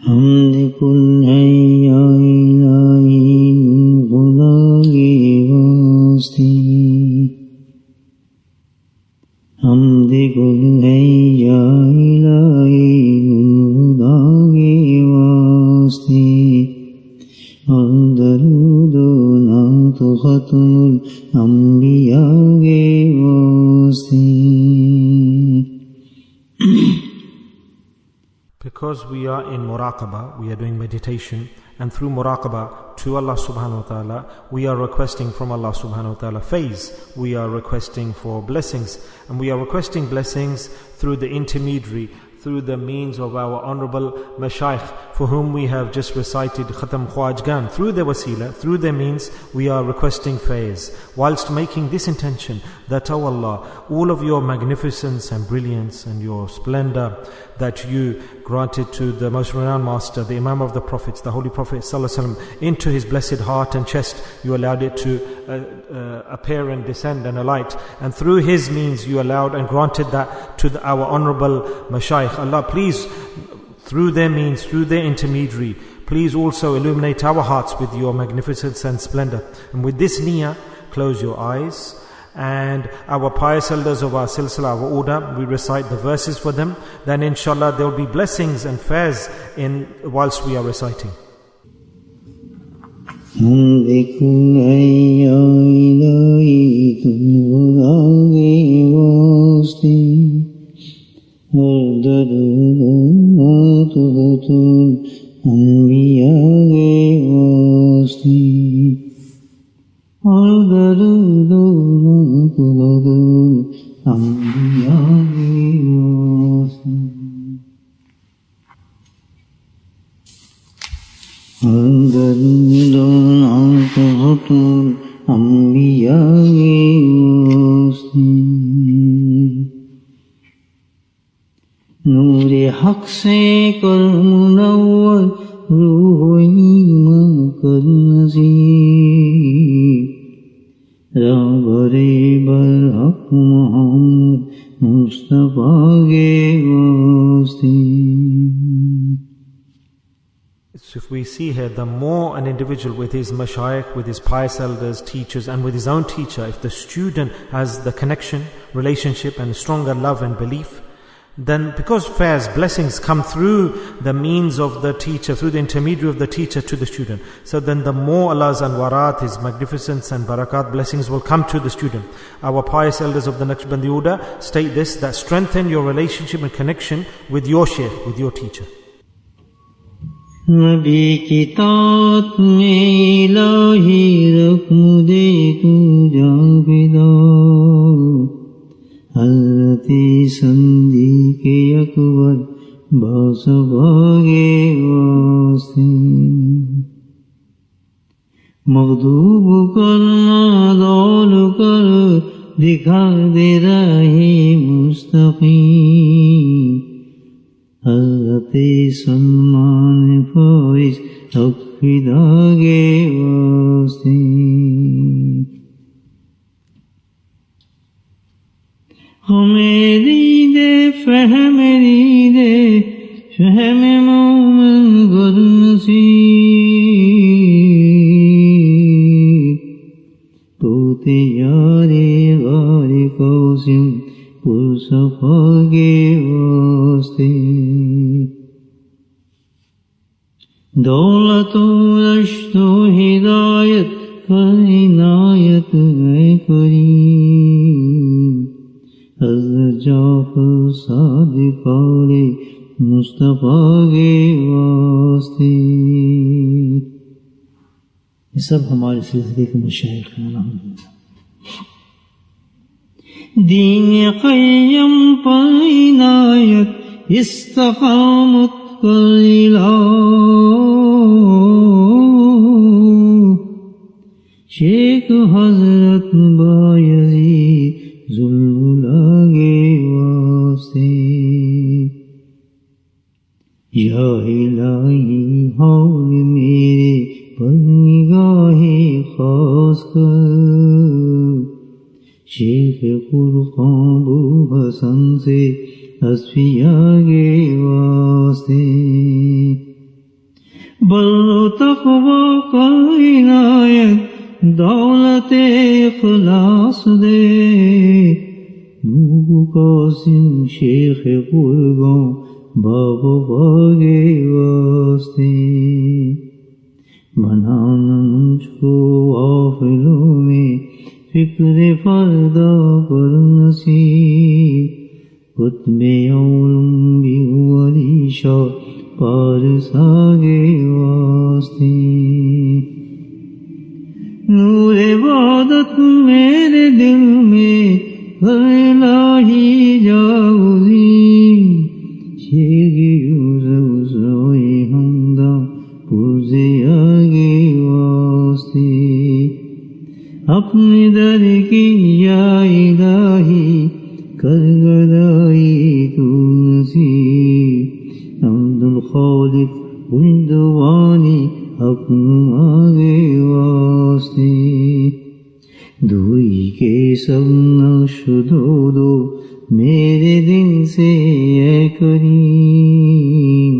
حمد کن ہے یا الہی خدا کے واسطے، حمد کن ہے یا الہی خدا کے واسطے، اور درود و نعت ختم الانبیاء کے واسطے. Because we are in muraqabah, we are doing meditation, and through muraqabah to Allah subhanahu wa ta'ala, we are requesting from Allah subhanahu wa ta'ala faiz, we are requesting for blessings, and we are requesting blessings through the intermediary, through the means of our honorable mashayikh for whom we have just recited Khatam Khwajgan. Through their wasila, through their means, we are requesting faiz, whilst making this intention that, O Allah, all of your magnificence and brilliance and your splendor that you granted to the most renowned master, the Imam of the Prophets, the Holy Prophet ﷺ, into his blessed heart and chest, you allowed it to appear and descend and alight, and through his means you allowed and granted that to our honorable mashayikh. Allah, please, through their means, through their intermediary, please also illuminate our hearts with your magnificence and splendor. And with this niyyah, close your eyes, and our pious elders of our silsila, our order, we recite the verses for them. Then inshallah there will be blessings and fairs in whilst we are reciting. حمد کن ہے یا الہی خدا کے واسطے، اور درود و نعت ختم الانبیاء کے واسطے، اور درود و نعت ختم الانبیاء کے واسطے، اور درود و نعت ختم الانبیاء کے واسطے. نور حق سے کر منور روح ایمان کر نصیب، رہبر برحق محمد مصطفیٰ کے واسطے. So if we see here, the more an individual with his mashayikh, with his pious elders, teachers, and with his own teacher, if the student has the connection, relationship, and stronger love and belief, then because fairs, blessings come through the means of the teacher, through the intermediary of the teacher to the student. So then the more Allah's anwarat, His magnificence and barakat, blessings will come to the student. Our pious elders of the Naqshbandi order state this, that strengthen your relationship and connection with your shaykh, with your teacher. نبی کی طاعت میں الہی رقم دے تو جاویدہ، حضرت صدیق اکبر باصبا کے واسطے، مغضوب کرنا دول کر دکھا دے راہ مستقیم، حضرت سلمان فارس حق فدا کے واسطے. ہمیں دے فہم دے فہم مومن گر نصیب، توتے یارے غار قاسم پر صفا کے واسطے. دولت و رشت و ہدایت پر عنایت ہے کریم، حضرت جعفر صادق علیہ مصطفیٰ کے واسطے. یہ سب ہمارے سلسلے کے مشائخ ہیں الحمدللہ. دین قیم پر عنایت استقامت کر الہ، شیخ حضرت بایزید ذوالولا کے واسطے. یا الہی حول میرے پر نگاہ خاص کر، شیخ فرقان بو حسن سے اصفیاء کے واسطے. بر و تقوی کا عنایت دولت اخلاص دے، نور قاسم شیخ قرگاں باب باغ واسطے، بنانا مجھ کو غافلوں میں فکر فردا پر نصیب، قطب علم بھی علی شاہ پارسا کے واسطے، نور عبادت میرے دل میں کر الہی جاؤزی، شیخ یوسف سوئے حمدہ پوزے آگے واسطے، اپنے در کی یا الہی کر گدائی تو نصیب، عبد الخالق بلدوانی اپنے آگے واسطے، دوئی کے سب نقش دو میرے دل سے اے کریم،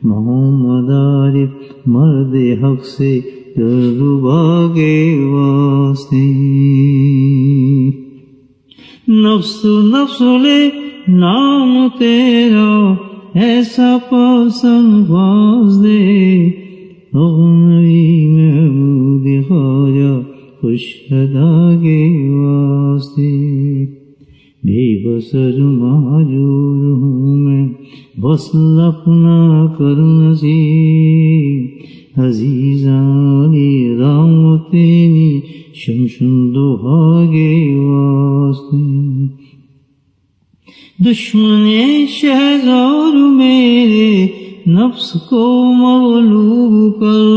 محمد عارف مرد حق سے دربا کے واسطے، نفس نفس لے نام تیرا ایسا پسند باز دے، اغنوی محمود خواجہ خوش ادا کے واسطے، بے بسر مہجور ہوں میں وصل اپنا کر نصیب، عزیزانی رحمتینی شمشن دوہا کے واسطے، دشمن شہزار میرے نفس کو مغلوب کر،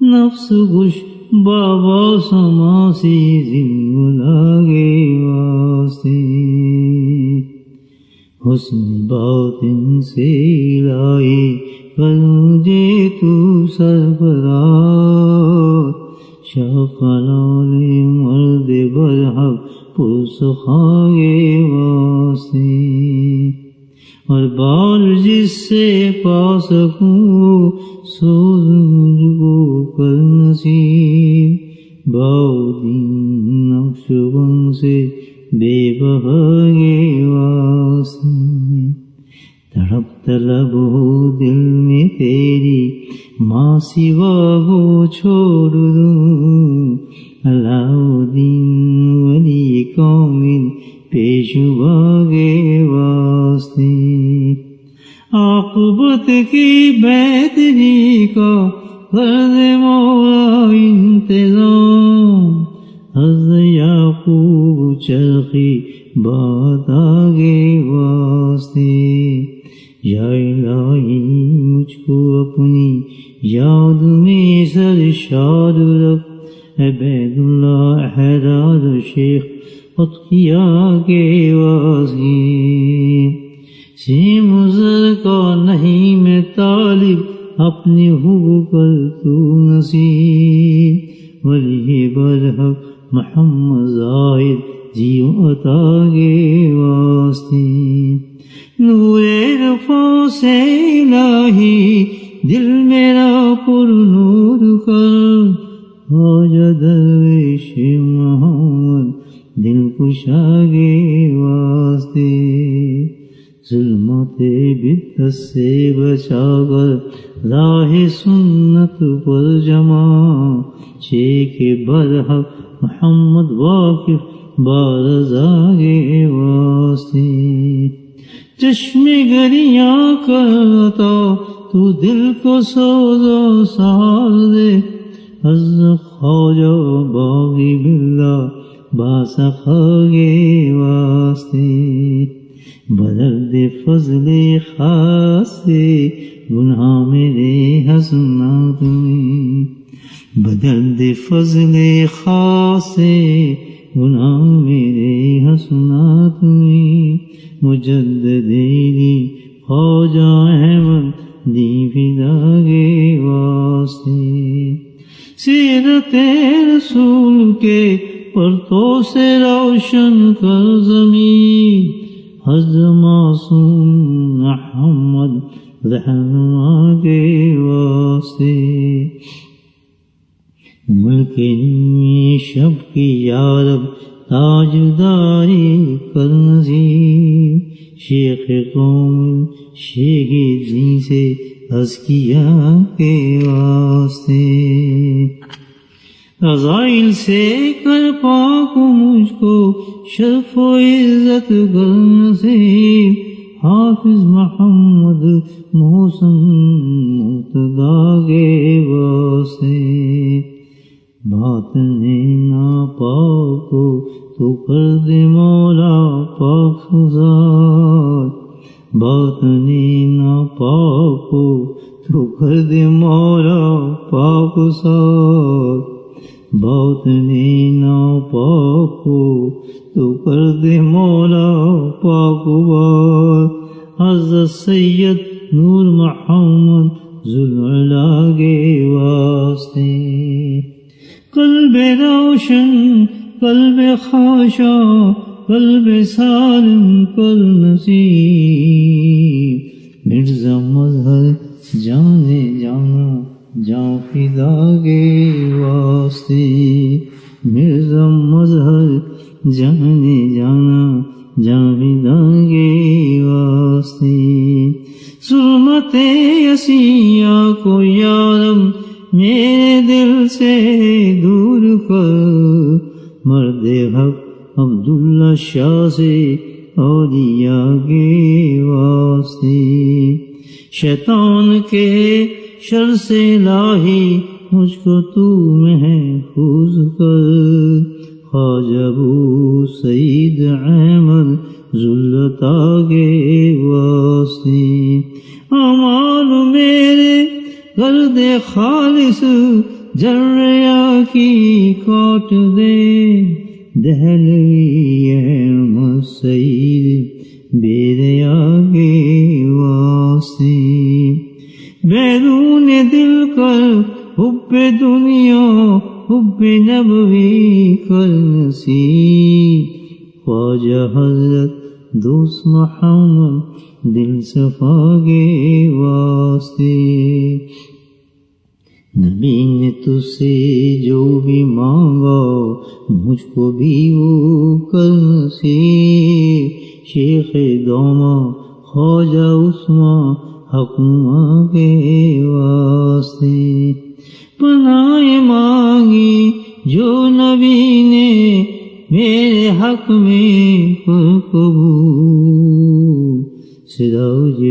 نفس خوش بابا سماسی ذل کے واسطے، حسن باطن سے الہی کر مجھے تو سرفراز، شاہ لال مرد برحق پرسخا کے واسطے، اور بال جس سے پا سکوں سوز مجھ کو کر نصیب، باؤدین نقش بند سے بے بہا کے واسطے، تڑپ طلب ہو دل میں تیری ماں سوا کو چھوڑ دوں، علاؤدین ولی کامل پیشوا کے واسطے، عاقبت کی بہتری کا کر دے مولا انتظام، حضرت یعقوب چرخی بات آگے واسطے، یا الہی مجھ کو اپنی یاد میں سرشار رکھ، عبید اللہ حیدر شیخ عطیہ کے واسطے، سیم زر کا نہیں میں طالب اپنی ہو کر تو نصیب، ولی برحق محمد زاہد جیو عطا کے واسطے، نور عرفاں سے الہی دل میرا پر نور کر، خواجہ درویش محمد دل کشا کے واسطے، ظلمت بدعت سے بچا کر راہ سنت پر جما، شیخ برحق محمد واقف بارضا کے واسطے، چشم گریاں کرتا تو دل کو سوز و سار دے، حضرت خواجہ باغی باللہ باسخا کے واسطے، بدل دے فضل خاص سے گناہ میرے حسنات میں، بدل دے فضل خاص سے گناہ میرے حسنات میں، مجددی خواجہ احمد دی فدا کے واسطے، سیرت رسول کے پرتوں سے روشن کر زمین، حضرت معصوم محمد رہنما کے واسطے ملک نیمی شب کی یارب تاجداری کر نصیب شیخ قوم شیخ دین سے ازکیا کے واسطے رضائل سے کر پاک مجھ کو شرف و عزت کر نصیب حافظ محمد محسن مرتضیٰ کے واسطے باطن ناپاک کو تو کر دے مولا پاک ذات باطن ناپاک کو تو کر دے مولا پاک ذات باطن ناپاک کو تو کر دے مولا پاک بات حضرت سید نور محمد ذوالعلا کے واسطے قلب روشن قلب خاشع قلب سالم کر نصیب مرزا مظہر جانے جانا جاں فدا کے واسطے مرزا مظہر جانے جانا جاں فدا کے واسطے ظلمت یسیہ کو یارب میرے دل سے دور کر مرد حق عبداللہ شاہ سے اولیاء کے واسطے شیطان کے شر سے الہی مجھ کو تو محفوظ کر خواجہ ابو سعید احمد ذوالعطا کے واسطے اعمال میرے گرد خالص جریا کی کاٹ دے دہلوی احمد سعید بیریا کے واسطے بیرون دل کر حب دنیا حب نبوی کر نصیب خواجہ حضرت دوست محمد دل صفا کے واسطے نبی نے تجھ سے جو بھی مانگا مجھ کو بھی وہ کر نصیب شیخ دوما خواجہ عثمان حکمہ کے واسطے پناہ مانگی جو نبی نے میرے حق میں کر قبول سراج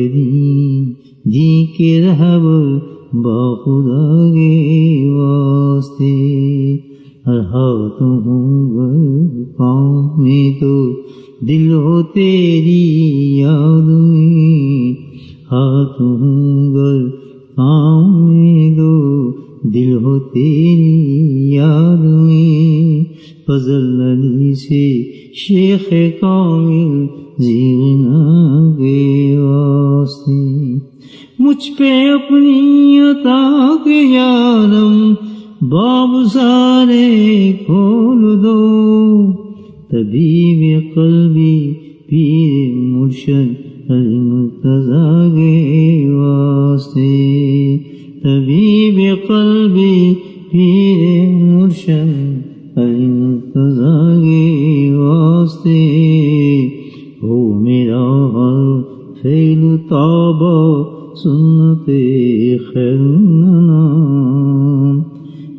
دی کے رہبر با خدا کے واسطے ہر ہاتھوں گر پاؤں میں تو دل ہو تیری یاد میں ہاتھوں گر پاؤں میں دو دل ہو تیری یاد میں فضل علی سے شیخ کامل زیرنا کے واسطے مجھ پہ اپنی عطا کے یارم باب سارے کھول دو طبیب قلبی پیر مرشد المرتضیٰ کے واسطے طبیب قلبی پیر مرشد المرتضیٰ کے واسطے ہو میرا ہر فعل توبہ سنت خیر نام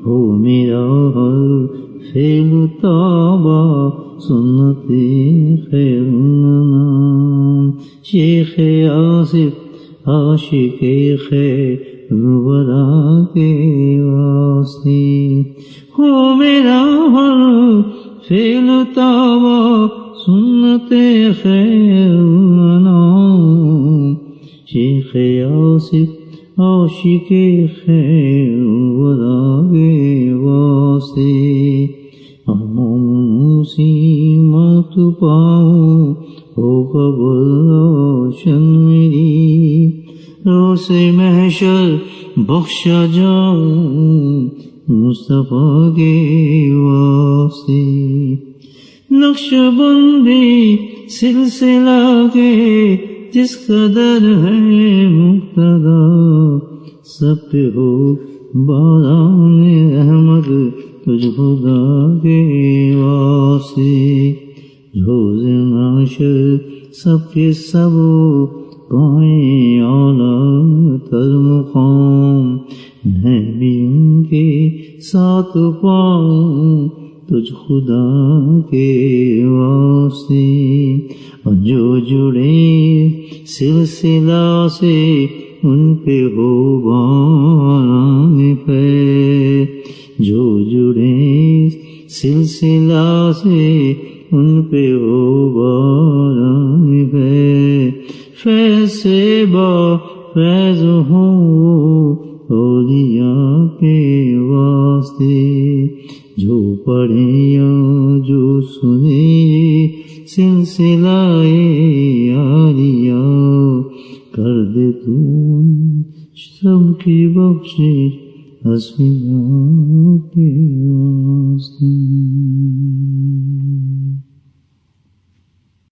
ہو میرا ہر فعل توبہ سنت خیر نام شیخ آصف عاشق خیر ورا کے واسطے ہو میرا ہر فعل توبہ سنت خیر نام شیخ آصف عاشق خیر ورا کے واسطے موسی مات پاؤں ہو قبر روشن میری روز محشر بخشا جاؤں مصطفیٰ کے واسطے نقش بندی سلسلہ کے جس قدر ہے مقتدا سب پہ ہو باران رحمت تجھ خدا کے واسطے روز معاشر سب کے سب پائیں اعلیٰ تر مقام میں بھی ان کے ساتھ پاؤں تجھ خدا کے واسطے اور جو جڑے سلسلہ سے ان پہ ہو باران خیر جو جڑے سلسلہ سے ان پہ ہو باران خیر فیض سے با فیض ہو اولیاء کے واسطے جو پڑھے یا جو سنے سلسلہ عالیہ کر دے تو سب کی بخشش حسبنا کے